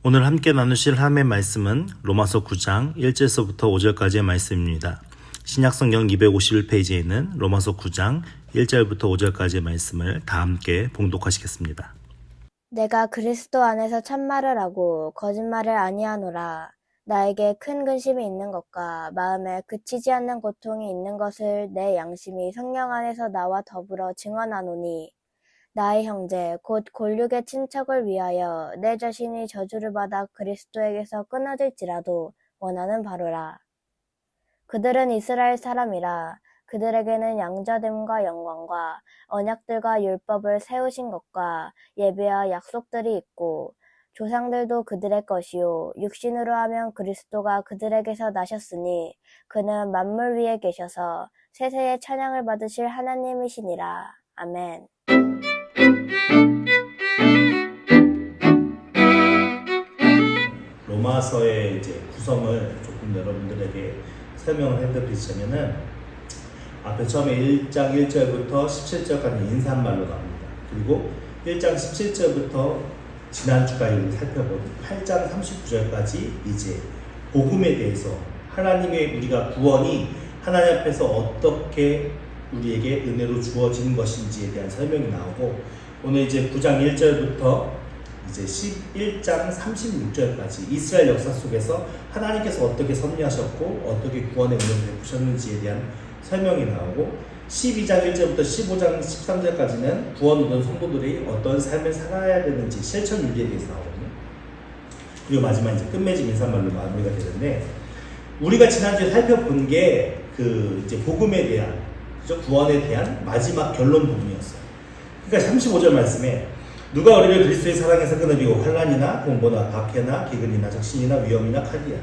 오늘 함께 나누실 하나님의 말씀은 로마서 9장 1절서부터 5절까지의 말씀입니다. 신약성경 251페이지에 있는 로마서 9장 1절부터 5절까지의 말씀을 다 함께 봉독하시겠습니다. 내가 그리스도 안에서 참말을 하고 거짓말을 아니하노라. 나에게 큰 근심이 있는 것과 마음에 그치지 않는 고통이 있는 것을 내 양심이 성령 안에서 나와 더불어 증언하노니 나의 형제 곧 골육의 친척을 위하여 내 자신이 저주를 받아 그리스도에게서 끊어질지라도 원하는 바로라. 그들은 이스라엘 사람이라. 그들에게는 양자됨과 영광과 언약들과 율법을 세우신 것과 예배와 약속들이 있고 조상들도 그들의 것이요 육신으로 하면 그리스도가 그들에게서 나셨으니 그는 만물 위에 계셔서 세세의 찬양을 받으실 하나님이시니라. 아멘. 로마서의 이제 구성을 조금 여러분들에게 설명을 해드리자면은 앞에 처음에 1장 1절부터 17절까지 인사말로 나옵니다. 그리고 1장 17절부터 지난주까지 살펴본 8장 39절까지 이제 복음에 대해서 하나님의 우리가 구원이 하나님 앞에서 어떻게 우리에게 은혜로 주어진 것인지에 대한 설명이 나오고 오늘 이제 9장 1절부터 이제 11장 36절까지 이스라엘 역사 속에서 하나님께서 어떻게 섭리하셨고 어떻게 구원의 은혜를 베푸셨는지에 대한 설명이 나오고 12장 1절부터 15장 13절까지는 구원 얻은 성도들이 어떤 삶을 살아야 되는지 실천 윤리에 대해서 나오거든요. 그리고 마지막 이제 끝맺음 인사말로 마무리가 되는데 우리가 지난주에 살펴본 게 그 이제 복음에 대한 그죠? 구원에 대한 마지막 결론 부분이었어요. 그러니까 35절 말씀에 누가 우리를 그리스도의 사랑에서 끊어비고 환난이나 공고나 박해나 기근이나 적신이나 위험이나 칼이야.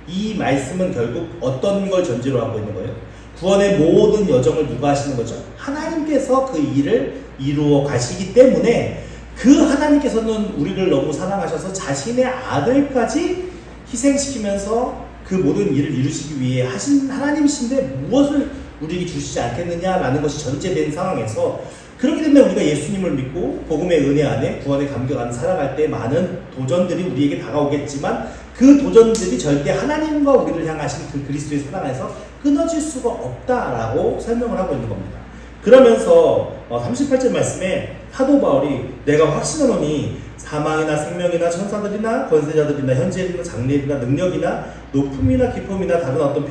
이 말씀은 결국 어떤 걸 전제로 하고 있는 거예요? 구원의 모든 여정을 누가 하시는 거죠? 하나님께서 그 일을 이루어 가시기 때문에 그 하나님께서는 우리를 너무 사랑하셔서 자신의 아들까지 희생시키면서 그 모든 일을 이루시기 위해 하신 하나님이신데 무엇을 우리에게 주시지 않겠느냐라는 것이 전제된 상황에서 그렇기 때문에 우리가 예수님을 믿고 복음의 은혜 안에 구원의 감격 안에 살아갈 때 많은 도전들이 우리에게 다가오겠지만 그 도전들이 절대 하나님과 우리를 향하신 그 그리스도의 사랑 안에서 끊어질 수가 없다라고 설명을 하고 있는 겁니다. 그러면서 38절 말씀에 사도 바울이 내가 확신하노니 사망이나 생명이나 천사들이나 권세자들이나 현재일이나 장래일이나 능력이나 높음이나 깊음이나 다른 어떤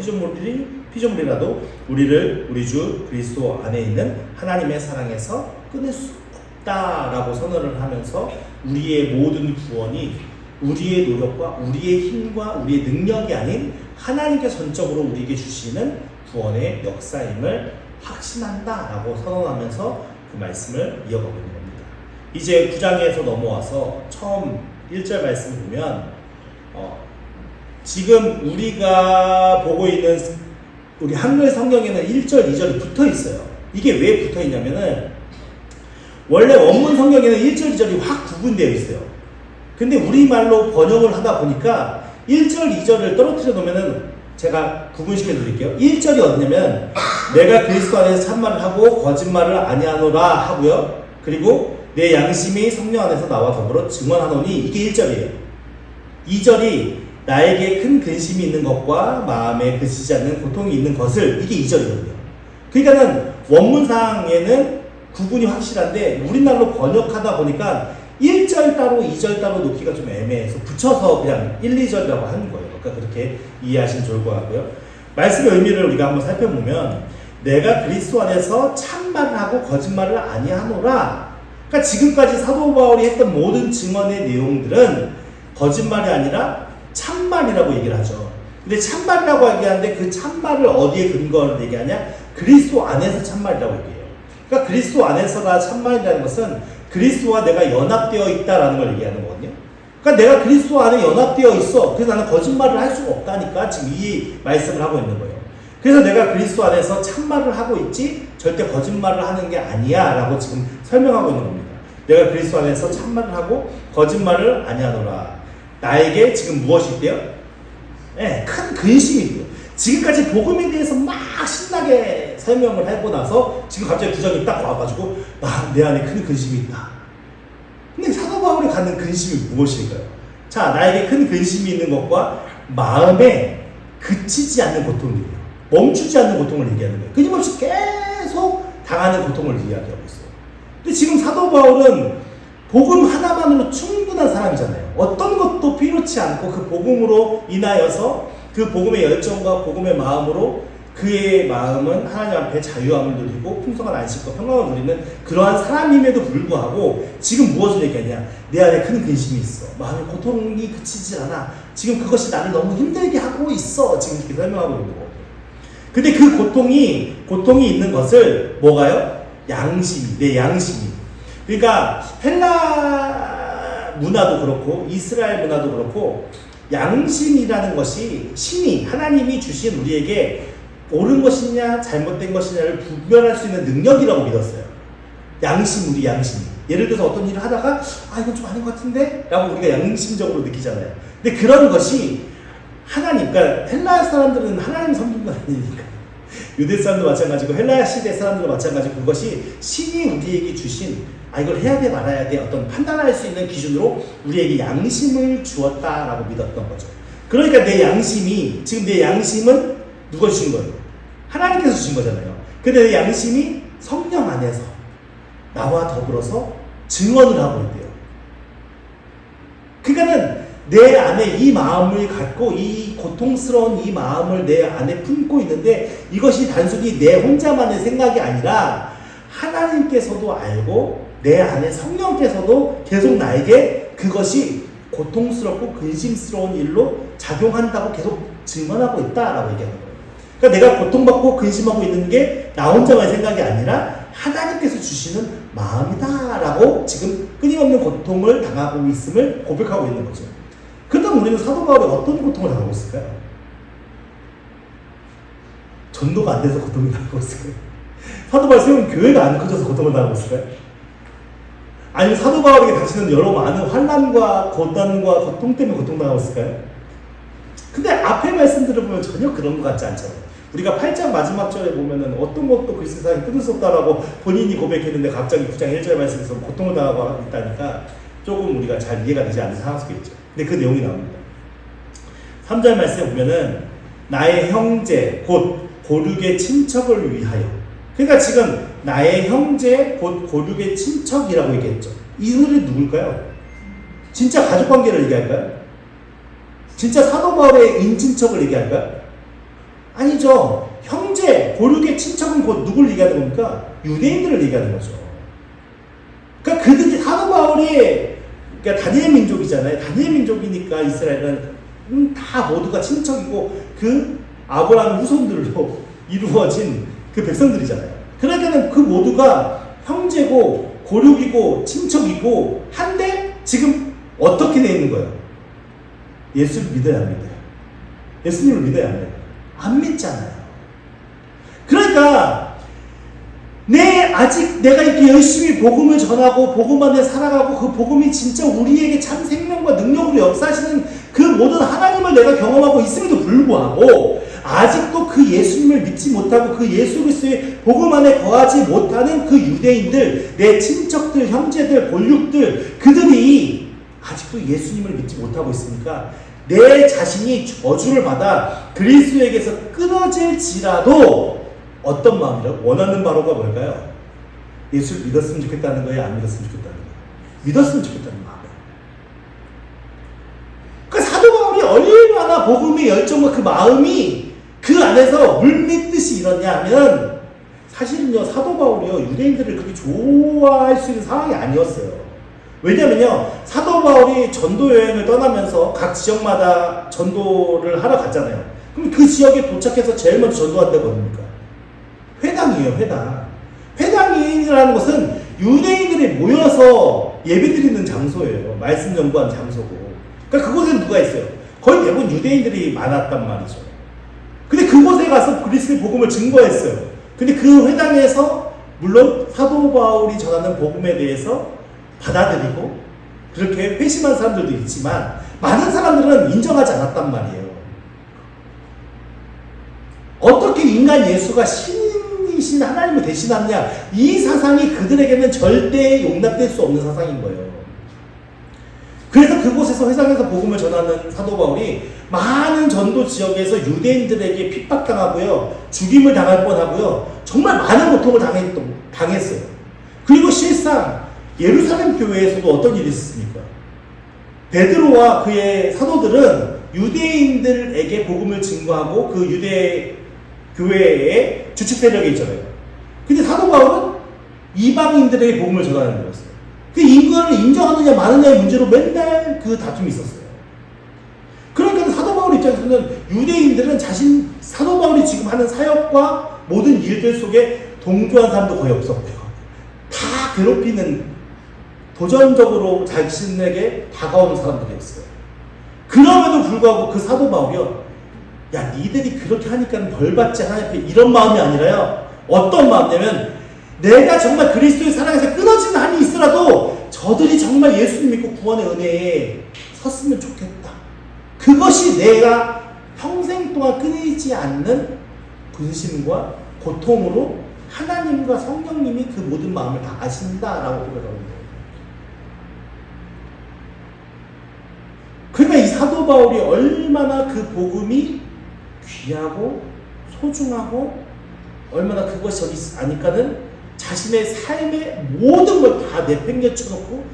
피조물이라도 우리를 우리 주 그리스도 안에 있는 하나님의 사랑에서 끊을 수 없다라고 선언을 하면서 우리의 모든 구원이 우리의 노력과 우리의 힘과 우리의 능력이 아닌 하나님께서 전적으로 우리에게 주시는 구원의 역사임을 확신한다라고 선언하면서 그 말씀을 이어가고 있는 겁니다. 이제 9장에서 넘어와서 처음 1절 말씀을 보면 지금 우리가 보고 있는 우리 한글 성경에는 1절, 2절이 붙어 있어요. 이게 왜 붙어 있냐면은 원래 원문 성경에는 1절, 2절이 확 구분되어 있어요. 근데 우리말로 번역을 하다 보니까 1절, 2절을 떨어뜨려 놓으면은 제가 구분시켜 드릴게요. 1절이 어디냐면 내가 그리스도 안에서 참말을 하고 거짓말을 아니하노라 하고요. 그리고 내 양심이 성령 안에서 나와 더불어 증언하노니 이게 1절이에요. 2절이 나에게 큰 근심이 있는 것과 마음에 그치지 않는 고통이 있는 것을 이게 2절이거든요. 그러니까는 원문상에는 구분이 확실한데 우리말로 번역하다 보니까 1절 따로 2절 따로 놓기가 좀 애매해서 붙여서 그냥 1, 2절이라고 하는 거예요. 그러니까 그렇게 이해하시면 좋을 것 같고요. 말씀의 의미를 우리가 한번 살펴보면 내가 그리스도 안에서 참말을 하고 거짓말을 아니하노라. 그러니까 지금까지 사도 바울이 했던 모든 증언의 내용들은 거짓말이 아니라 참말이라고 얘기를 하죠. 근데 참말이라고 얘기하는데 그 참말을 어디에 근거를 얘기하냐? 그리스도 안에서 참말이라고 얘기해요. 그러니까 그리스도 안에서가 참말이라는 것은 그리스도와 내가 연합되어 있다라는 걸 얘기하는 거거든요. 그러니까 내가 그리스도 안에 연합되어 있어. 그래서 나는 거짓말을 할 수가 없다니까 지금 이 말씀을 하고 있는 거예요. 그래서 내가 그리스도 안에서 참말을 하고 있지 절대 거짓말을 하는 게 아니야 라고 지금 설명하고 있는 겁니다. 내가 그리스도 안에서 참말을 하고 거짓말을 아니하노라. 나에게 지금 무엇이 있대요? 네, 큰 근심이 있대요. 지금까지 복음에 대해서 막 신나게 설명을 하고 나서 지금 갑자기 구절이 딱 와가지고 내 안에 큰 근심이 있다. 근데 사도 바울이 갖는 근심이 무엇일까요? 자, 나에게 큰 근심이 있는 것과 마음에 그치지 않는 고통이에요. 멈추지 않는 고통을 얘기하는 거예요. 끊임없이 계속 당하는 고통을 이야기하고 있어요. 근데 지금 사도 바울은 복음 하나만으로 충분한 사람이잖아요. 어떤 것도 필요치 않고 그 복음으로 인하여서 그 복음의 열정과 복음의 마음으로 그의 마음은 하나님 앞에 자유함을 누리고 풍성한 안식과 평강을 누리는 그러한 사람임에도 불구하고 지금 무엇을 얘기하냐? 내 안에 큰 근심이 있어. 마음의 고통이 그치지 않아. 지금 그것이 나를 너무 힘들게 하고 있어. 지금 이렇게 설명하고 있는 거예요. 근데 그 고통이 있는 것을 뭐가요? 양심이, 내 양심이. 그러니까 헬라 문화도 그렇고 이스라엘 문화도 그렇고 양심이라는 것이 신이 하나님이 주신 우리에게 옳은 것이냐 잘못된 것이냐를 구별할 수 있는 능력이라고 믿었어요. 양심, 우리 양심이. 예를 들어서 어떤 일을 하다가 이건 좀 아닌 것 같은데? 라고 우리가 양심적으로 느끼잖아요. 근데 그런 것이 하나님, 그러니까 헬라 사람들은 하나님 섬기는 건 아니니까. 유대 사람도 마찬가지고 헬라 시대 사람들도 마찬가지고 그것이 신이 우리에게 주신 이걸 해야 돼 말아야 돼 어떤 판단할 수 있는 기준으로 우리에게 양심을 주었다라고 믿었던 거죠. 그러니까 내 양심이 지금 내 양심은 누가 주신 거예요? 하나님께서 주신 거잖아요. 근데 내 양심이 성령 안에서 나와 더불어서 증언을 하고 있대요. 그러니까는 내 안에 이 마음을 갖고 이 고통스러운 이 마음을 내 안에 품고 있는데 이것이 단순히 내 혼자만의 생각이 아니라 하나님께서도 알고 내 안에 성령께서도 계속 나에게 그것이 고통스럽고 근심스러운 일로 작용한다고 계속 증언하고 있다라고 얘기하는 거예요. 그러니까 내가 고통받고 근심하고 있는 게 나 혼자만의 생각이 아니라 하나님께서 주시는 마음이다라고 지금 끊임없는 고통을 당하고 있음을 고백하고 있는 거죠. 그렇다면 우리는 사도 바울이 어떤 고통을 당하고 있을까요? 전도가 안 돼서 고통을 당하고 있을까요? 사도 바울 세운 교회가 안 커져서 고통을 당하고 있을까요? 아니면 사도 바울에게 당신은 여러 많은 환난과 고난과 고통 때문에 고통당하고 있을까요? 근데 앞에 말씀들을 보면 전혀 그런 것 같지 않잖아요. 우리가 8장 마지막 절에 보면은 어떤 것도 그 세상에 끊을 수 없다라고 본인이 고백했는데 갑자기 9장 1절 말씀에서 고통을 당하고 있다니까 조금 우리가 잘 이해가 되지 않는 상황 속에 있죠. 근데 그 내용이 나옵니다. 3절 말씀에 보면은 나의 형제 곧 고륙의 친척을 위하여, 그러니까 지금 나의 형제 곧 고륙의 친척이라고 얘기했죠. 이들이 누굴까요? 진짜 가족관계를 얘기할까요? 진짜 사도 바울의 인친척을 얘기할까요? 아니죠. 형제, 고륙의 친척은 곧 누굴 얘기하는 겁니까? 유대인들을 얘기하는 거죠. 그러니까 그들이 사도 바울이 그러니까 다니엘 민족이잖아요. 다니엘 민족이니까 이스라엘은 다 모두가 친척이고 그 아브라함 후손들로 이루어진 그 백성들이잖아요. 그러니까는 그 모두가 형제고 고륙이고 친척이고 한데 지금 어떻게 돼 있는 거예요? 예수를 믿어야 안 믿어요? 예수님을 믿어야 안 믿어요? 안 믿잖아요. 그러니까 아직 내가 이렇게 열심히 복음을 전하고 복음 안에 살아가고 그 복음이 진짜 우리에게 참 생명과 능력으로 역사하시는 그 모든 하나님을 내가 경험하고 있음에도 불구하고 아직도 그 예수님을 믿지 못하고 그 예수 그리스도의 복음 안에 거하지 못하는 그 유대인들, 내 친척들, 형제들, 골육들, 그들이 아직도 예수님을 믿지 못하고 있으니까 내 자신이 저주를 받아 그리스도에게서 끊어질지라도 어떤 마음이라고? 원하는 바로가 뭘까요? 예수를 믿었으면 좋겠다는 거예요? 안 믿었으면 좋겠다는 거예요? 믿었으면 좋겠다는 마음이에요. 그러니까 사도 바울이 얼마나 복음의 열정과 그 마음이 그 안에서 물밀듯이 일어냐 하면 사실은요, 사도 바울이요, 유대인들을 그렇게 좋아할 수 있는 상황이 아니었어요. 왜냐면요, 사도 바울이 전도 여행을 떠나면서 각 지역마다 전도를 하러 갔잖아요. 그럼 그 지역에 도착해서 제일 먼저 전도한 데가 어딥니까? 회당이에요, 회당. 회당이라는 것은 유대인들이 모여서 예배드리는 장소예요. 말씀 연구하는 장소고. 그러니까 그곳에는 누가 있어요? 거의 대부분 유대인들이 많았단 말이죠. 근데 그곳에 가서 그리스도의 복음을 증거했어요. 근데 그 회당에서 물론 사도 바울이 전하는 복음에 대해서 받아들이고 그렇게 회심한 사람들도 있지만 많은 사람들은 인정하지 않았단 말이에요. 어떻게 인간 예수가 신이신 하나님을 대신하느냐, 이 사상이 그들에게는 절대 용납될 수 없는 사상인 거예요. 그래서 그곳에서 회상에서 복음을 전하는 사도 바울이 많은 전도 지역에서 유대인들에게 핍박당하고요, 죽임을 당할 뻔하고요, 정말 많은 고통을 당했어요. 그리고 실상 예루살렘 교회에서도 어떤 일이 있었습니까? 베드로와 그의 사도들은 유대인들에게 복음을 증거하고 그 유대 교회의 주축 세력이 있잖아요. 근데 사도 바울은 이방인들에게 복음을 전하는 거였어요. 그 인간을 인정하느냐 마느냐의 문제로 맨날 그 다툼이 있었어요. 그러니까 사도 바울 입장에서는 유대인들은 사도 바울이 지금 하는 사역과 모든 일들 속에 동조한 사람도 거의 없었고요. 다 괴롭히는, 도전적으로 자신에게 다가오는 사람들이었어요. 그럼에도 불구하고 그 사도 바울이요, 야, 니들이 그렇게 하니까 벌받지 하나님, 이런 마음이 아니라요, 어떤 마음이냐면, 내가 정말 그리스도의 사랑에서 끊어지는 한이 있으라도 저들이 정말 예수님 믿고 구원의 은혜에 섰으면 좋겠다. 그것이 내가 평생 동안 끊이지 않는 근심과 고통으로 하나님과 성령님이 그 모든 마음을 다 아신다라고 고백하는 거예요. 그러니까 이 사도 바울이 얼마나 그 복음이 귀하고 소중하고 얼마나 그것이 저기 아니까는 자신의 삶의 모든 걸 다 내팽개쳐 놓고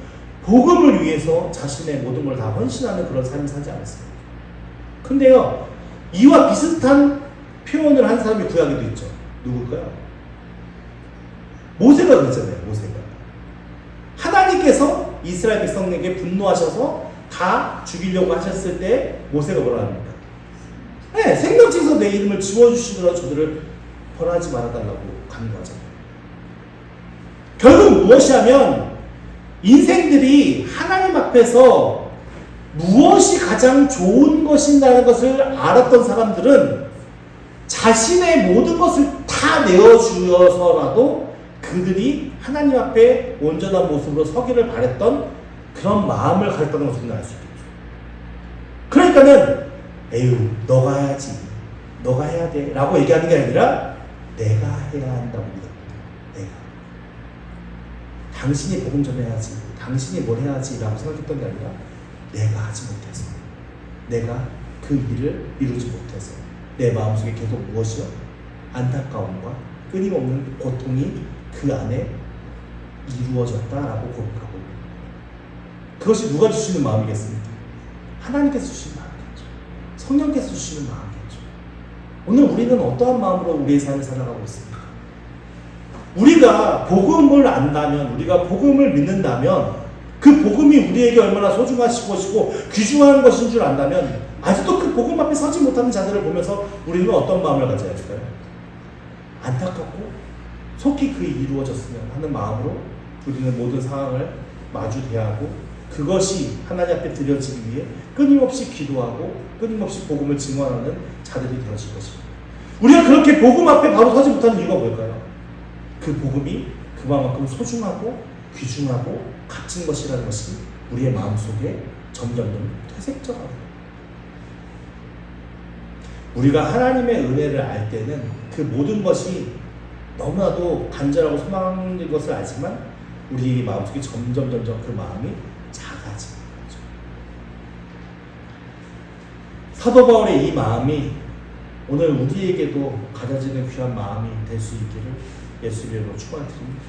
복음을 위해서 자신의 모든 걸 다 헌신하는 그런 삶을 살지 않았습니다. 근데요, 이와 비슷한 표현을 한 사람이 구약에도 있죠. 누굴까요? 모세가 그랬잖아요. 모세가 하나님께서 이스라엘 백성에게 분노하셔서 다 죽이려고 하셨을 때 모세가 뭐라 합니까? 네, 생명책에서 내 이름을 지워주시더라 저들을 벌하지 말아달라고 간구하잖아요. 결국 무엇이 하면 인생들이 하나님 앞에서 무엇이 가장 좋은 것인다는 것을 알았던 사람들은 자신의 모든 것을 다 내어주어서라도 그들이 하나님 앞에 온전한 모습으로 서기를 바랬던 그런 마음을 가졌다는 것을 우리는 알 수 있겠죠. 그러니까는 에휴, 너가 해야지, 너가 해야 돼 라고 얘기하는 게 아니라 내가 해야 한다고 믿습니다. 내가, 당신이 복음 전해야지, 당신이 뭘 해야지 라고 생각했던 게 아니라 내가 하지 못해서, 내가 그 일을 이루지 못해서 내 마음속에 계속 무엇이요? 안타까움과 끊임없는 고통이 그 안에 이루어졌다라고 고백하고 있는 거예요. 그것이 누가 주시는 마음이겠습니까? 하나님께서 주시는 마음이겠죠. 성령께서 주시는 마음이겠죠. 오늘 우리는 어떠한 마음으로 우리의 삶을 살아가고 있습니까? 우리가 복음을 안다면, 우리가 복음을 믿는다면 그 복음이 우리에게 얼마나 소중하신 것이고 귀중한 것인 줄 안다면 아직도 그 복음 앞에 서지 못하는 자들을 보면서 우리는 어떤 마음을 가져야 될까요? 안타깝고 속히 그 일이 이루어졌으면 하는 마음으로 우리는 모든 상황을 마주 대하고 그것이 하나님 앞에 드려지기 위해 끊임없이 기도하고 끊임없이 복음을 증언하는 자들이 되어질 것입니다. 우리가 그렇게 복음 앞에 바로 서지 못하는 이유가 뭘까요? 그 복음이 그만큼 소중하고 귀중하고 값진 것이라는 것이 우리의 마음속에 점점 퇴색져가고, 우리가 하나님의 은혜를 알 때는 그 모든 것이 너무나도 간절하고 소망인 것을 알지만 우리 마음속에 점점 그 마음이 작아지는 거죠. 사도 바울의 이 마음이 오늘 우리에게도 가져지는 귀한 마음이 될 수 있기를 예수 이름으로 축원드립니다.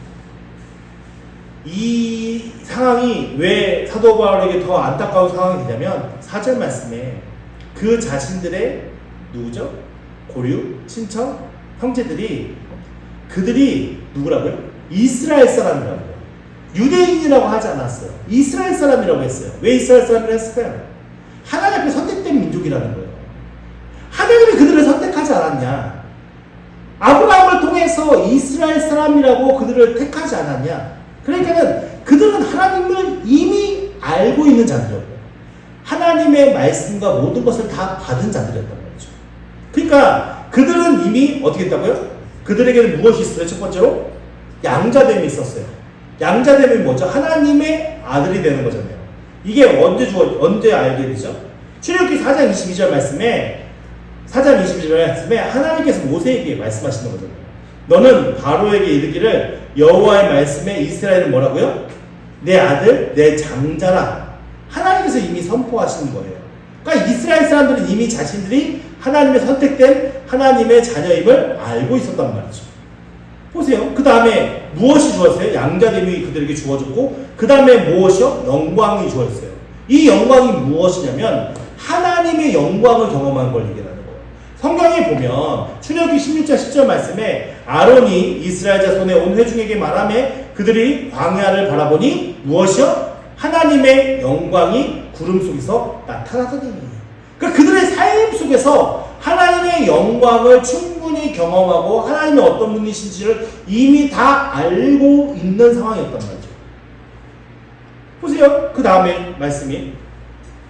이 상황이 왜 사도 바울에게 더 안타까운 상황이 되냐면 4절 말씀에 그 자신들의 누구죠? 고류, 친척, 형제들이 그들이 누구라고요? 이스라엘 사람이라고요. 유대인이라고 하지 않았어요. 이스라엘 사람이라고 했어요. 왜 이스라엘 사람이라고 했을까요? 하나님 앞에 선택된 민족이라는 거예요. 하나님이 그들을 선택하지 않았냐? 아브라함을 통해서 이스라엘 사람이라고 그들을 택하지 않았냐? 그러니까는 그들은 하나님을 이미 알고 있는 자들이었고요. 하나님의 말씀과 모든 것을 다 받은 자들이었단 말이죠. 그러니까 그들은 이미 어떻게 했다고요? 그들에게는 무엇이 있었어요? 첫 번째로 양자됨이 있었어요. 양자됨이 뭐죠? 하나님의 아들이 되는 거잖아요. 이게 언제 알게 되죠? 출애굽기 4장 22절 말씀에 하나님께서 모세에게 말씀하시는 거잖아요. 너는 바로에게 이르기를 여호와의 말씀에 이스라엘은 뭐라고요? 내 아들, 내 장자라 하나님께서 이미 선포하신 거예요. 그러니까 이스라엘 사람들은 이미 자신들이 하나님의 선택된 하나님의 자녀임을 알고 있었단 말이죠. 보세요. 그 다음에 무엇이 주었어요? 양자됨이 그들에게 주어졌고, 그 다음에 무엇이요? 영광이 주어졌어요. 이 영광이 무엇이냐면 하나님의 영광을 경험한 걸 얘기하는 거예요. 성경에 보면 출애굽기 16장 10절 말씀에 아론이 이스라엘 자손의 온 회중에게 말하매 그들이 광야를 바라보니 무엇이요? 하나님의 영광이 구름 속에서 나타나더니. 그러니까 그들의 삶 속에서 하나님의 영광을 충분히 경험하고 하나님이 어떤 분이신지를 이미 다 알고 있는 상황이었단 말이죠. 보세요. 그 다음에 말씀이,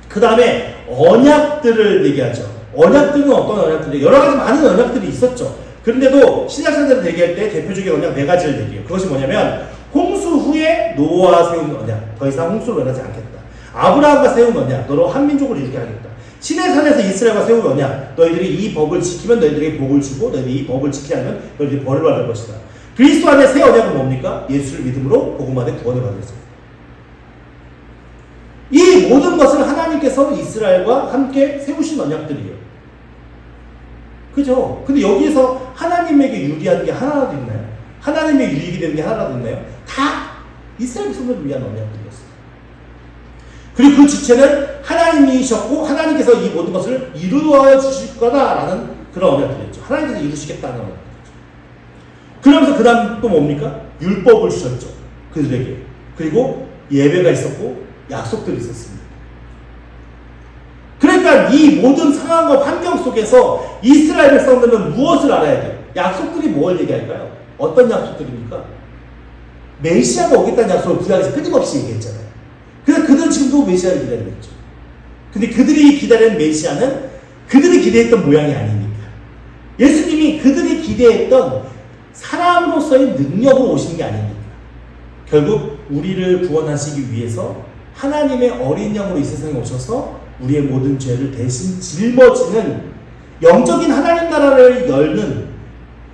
그 다음에 언약들을 얘기하죠. 언약들은 어떤 언약들이, 여러 가지 많은 언약들이 있었죠. 그런데도 신약성경을 얘기할 때 대표적인 언약 네 가지를 얘기해요. 그것이 뭐냐면 홍수 후에 노아와 세운 언약, 더 이상 홍수를 원하지 않겠다. 아브라함과 세운 언약, 너로 한 민족을 이루게 하겠다. 신의 산에서 이스라엘과 세운 언약, 너희들이 이 법을 지키면 너희들에게 복을 주고 너희들이 이 법을 지키지 않으면 너희들이 벌을 받을 것이다. 그리스도 안에 새 언약은 뭡니까? 예수를 믿음으로 복음 안에 구원을 받았습니다. 이 모든 것을 하나님께서 이스라엘과 함께 세우신 언약들이에요. 그죠? 근데 여기에서 하나님에게 유리한 게 하나라도 있나요? 하나님의 유익이 되는 게 하나라도 있나요? 다 이스라엘 백성들을 위한 언약들이었어요. 그리고 그 주체는 하나님이셨고 하나님께서 이 모든 것을 이루어 주실 거다라는 그런 언약들이었죠. 하나님께서 이루시겠다는 언약들이었죠. 그러면서 그 다음 또 뭡니까? 율법을 주셨죠. 그들에게. 그리고 예배가 있었고 약속들이 있었습니다. 그러니까 이 모든 상황과 환경 속에서 이스라엘 백성들은 무엇을 알아야 돼요? 약속들이 뭘 얘기할까요? 어떤 약속들입니까? 메시아가 오겠다는 약속을 구약에서 끊임없이 얘기했잖아요. 그래서 그들은 지금도 메시아를 기다리고 있죠. 근데 그들이 기다리는 메시아는 그들이 기대했던 모양이 아니니까. 예수님이 그들이 기대했던 사람으로서의 능력으로 오신 게 아니니까. 결국 우리를 구원하시기 위해서 하나님의 어린 양으로 이 세상에 오셔서 우리의 모든 죄를 대신 짊어지는 영적인 하나님 나라를 열는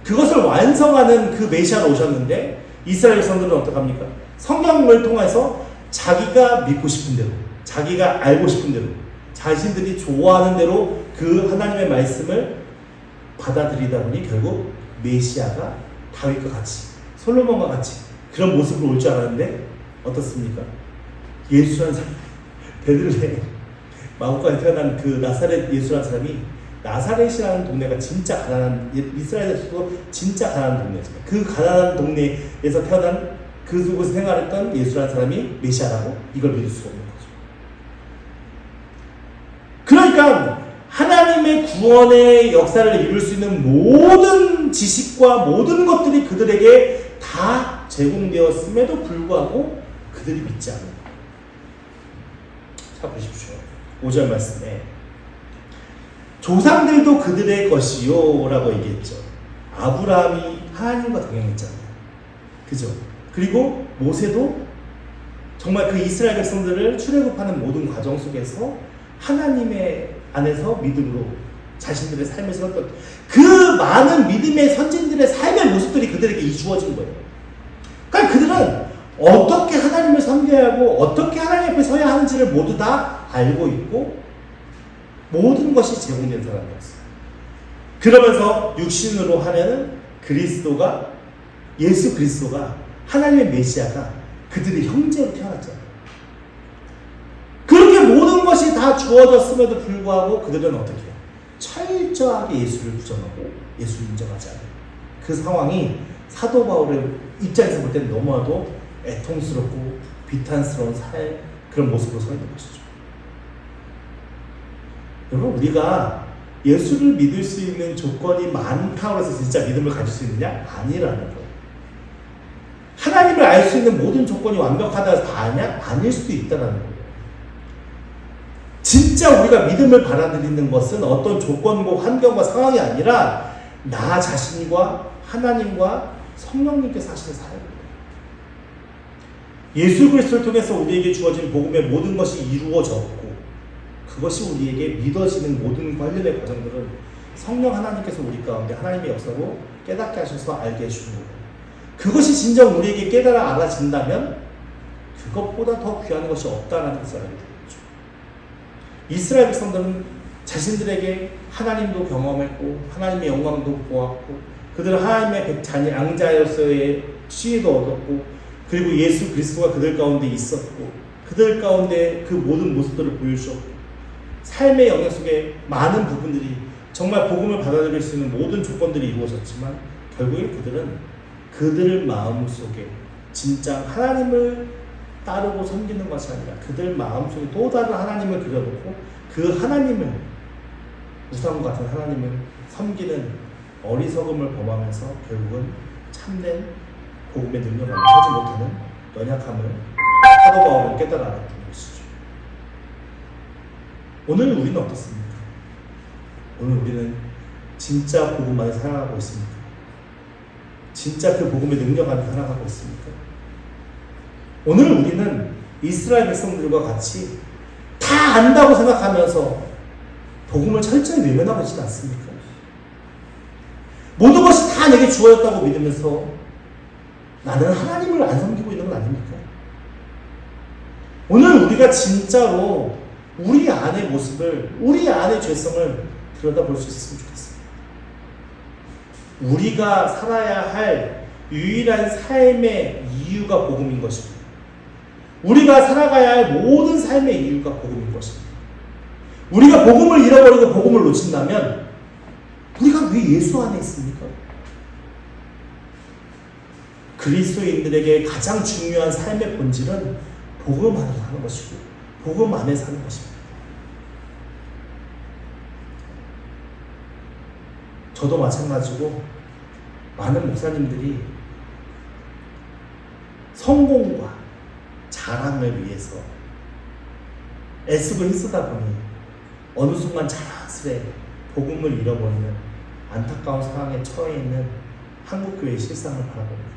그것을 완성하는 그 메시아로 오셨는데 이스라엘 백성들은 어떡합니까? 성경을 통해서 자기가 믿고 싶은 대로, 자기가 알고 싶은 대로, 자신들이 좋아하는 대로 그 하나님의 말씀을 받아들이다 보니 결국 메시아가 다윗과 같이, 솔로몬과 같이 그런 모습으로 올 줄 알았는데 어떻습니까? 예수라는 사람, 베들레헴 마구간에 태어난 그 나사렛 예수라는 사람이, 나사렛이라는 동네가 진짜 가난한, 이스라엘에서도 진짜 가난한 동네였습니다. 그 가난한 동네에서 태어난 그곳에 생활했던 예수라는 사람이 메시아라고 이걸 믿을 수가 없는 거죠. 그러니까 하나님의 구원의 역사를 이룰 수 있는 모든 지식과 모든 것들이 그들에게 다 제공되었음에도 불구하고 그들이 믿지 않는 거예요. 자 보십시오. 5절 말씀에 조상들도 그들의 것이요 라고 얘기했죠. 아브라함이 하나님과 동행했잖아요. 그죠? 그리고 모세도 정말 그 이스라엘 백성들을 출애굽하는 모든 과정 속에서 하나님의 안에서 믿음으로 자신들의 삶을 살았던 그 많은 믿음의 선진들의 삶의 모습들이 그들에게 이주어진 거예요. 그러니까 그들은 어떻게 하나님을 섬겨야 하고 어떻게 하나님 앞에 서야 하는지를 모두 다 알고 있고 모든 것이 제공된 사람이었어요. 그러면서 육신으로 하면은 그리스도가, 예수 그리스도가, 하나님의 메시아가 그들의 형제로 태어났잖아요. 그렇게 모든 것이 다 주어졌음에도 불구하고 그들은 어떻게 해요? 철저하게 예수를 부정하고 예수를 인정하지 않아요. 그 상황이 사도 바울의 입장에서 볼 때는 너무나도 애통스럽고 비탄스러운 그런 모습으로 서 있는 것이죠. 여러분, 우리가 예수를 믿을 수 있는 조건이 많다고 해서 진짜 믿음을 가질 수 있느냐? 아니라는 거예요. 하나님을 알 수 있는 모든 조건이 완벽하다 해서 다 아냐? 아닐 수도 있다는 거예요. 진짜 우리가 믿음을 받아들이는 것은 어떤 조건과 환경과 상황이 아니라 나 자신과 하나님과 성령님께서 하시는 사역입니다. 예수 그리스도를 통해서 우리에게 주어진 복음의 모든 것이 이루어졌고 그것이 우리에게 믿어지는 모든 관련의 과정들은 성령 하나님께서 우리 가운데 하나님의 역사로 깨닫게 하셔서 알게 해주는 거예요. 그것이 진정 우리에게 깨달아 알아진다면 그것보다 더 귀한 것이 없다는 것을 알게 되죠. 이스라엘 백성들은 자신들에게 하나님도 경험했고 하나님의 영광도 보았고 그들은 하나님의 자녀 양자로서의 지혜도 얻었고 그리고 예수 그리스도가 그들 가운데 있었고 그들 가운데 그 모든 모습들을 보여주셨고 삶의 영역 속에 많은 부분들이 정말 복음을 받아들일 수 있는 모든 조건들이 이루어졌지만 결국에 그들은 그들 마음속에 진짜 하나님을 따르고 섬기는 것이 아니라 그들 마음속에 또 다른 하나님을 그려놓고 그 하나님을 우상 같은 하나님을 섬기는 어리석음을 범하면서 결국은 참된 복음의 능력을 하지 못하는 연약함을 사도 바울은 깨달아 알았던 것이죠. 오늘 우리는 어떻습니까? 오늘 우리는 진짜 복음 안에 살아가고 있습니까? 진짜 그 복음의 능력 안에 살아가고 있습니까? 오늘 우리는 이스라엘 백성들과 같이 다 안다고 생각하면서 복음을 철저히 외면하고 있지 않습니까? 모든 것이 다 내게 주어졌다고 믿으면서 나는 하나님을 안 섬기고 있는 건 아닙니까? 오늘 우리가 진짜로 우리 안의 모습을, 우리 안의 죄성을 들여다볼 수 있으면 좋겠습니다. 우리가 살아야 할 유일한 삶의 이유가 복음인 것입니다. 우리가 살아가야 할 모든 삶의 이유가 복음인 것입니다. 우리가 복음을 잃어버리고 복음을 놓친다면 우리가 왜 예수 안에 있습니까? 그리스도인들에게 가장 중요한 삶의 본질은 복음 안에 사는 것이고 복음 안에 사는 것입니다. 저도 마찬가지고 많은 목사님들이 성공과 자랑을 위해서 애쓰고 힘쓰다 보니 어느 순간 자랑스레 복음을 잃어버리는 안타까운 상황에 처해 있는 한국교회의 실상을 바라봅니다.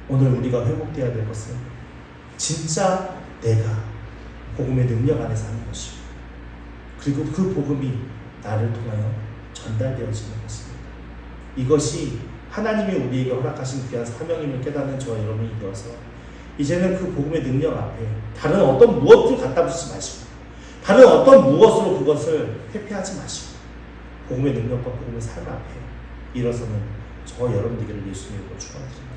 오늘 우리가 회복되어야 될 것은 진짜 내가 복음의 능력 안에 사는 것이고 그리고 그 복음이 나를 통하여 전달되어지는 것입니다. 이것이 하나님이 우리에게 허락하신 귀한 사명임을 깨닫는 저와 여러분이 되어서 이제는 그 복음의 능력 앞에 다른 어떤 무엇을 갖다 붙이지 마시고 다른 어떤 무엇으로 그것을 회피하지 마시고 복음의 능력과 복음의 삶 앞에 일어서는 저와 여러분들에게 예수님으로 축원드립니다.